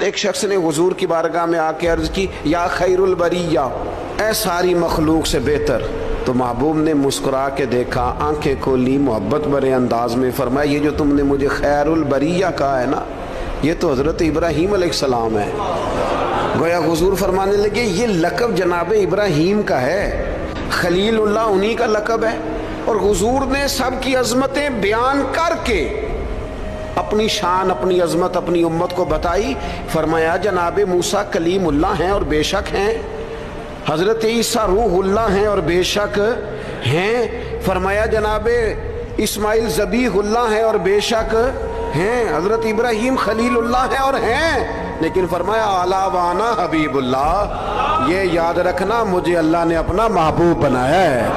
ایک شخص نے حضور کی بارگاہ میں آ کے عرض کی یا خیر البریہ، اے ساری مخلوق سے بہتر۔ تو محبوب نے مسکرا کے دیکھا، آنکھیں کھولی، محبت بھرے انداز میں فرمایا یہ جو تم نے مجھے خیر البریہ کہا ہے نا، یہ تو حضرت ابراہیم علیہ السلام ہے۔ گویا حضور فرمانے لگے یہ لقب جناب ابراہیم کا ہے، خلیل اللہ انہی کا لقب ہے۔ اور حضور نے سب کی عظمتیں بیان کر کے اپنی شان، اپنی عظمت اپنی امت کو بتائی۔ فرمایا جناب موسیٰ کلیم اللہ ہیں اور بے شک ہیں، حضرت عیسیٰ روح اللہ ہیں اور بے شک ہیں، فرمایا جناب اسماعیل ذبیح اللہ ہیں اور بے شک ہیں، حضرت ابراہیم خلیل اللہ ہیں اور ہیں، لیکن فرمایا اعلیٰ وانا حبیب اللہ، یہ یاد رکھنا مجھے اللہ نے اپنا محبوب بنایا ہے۔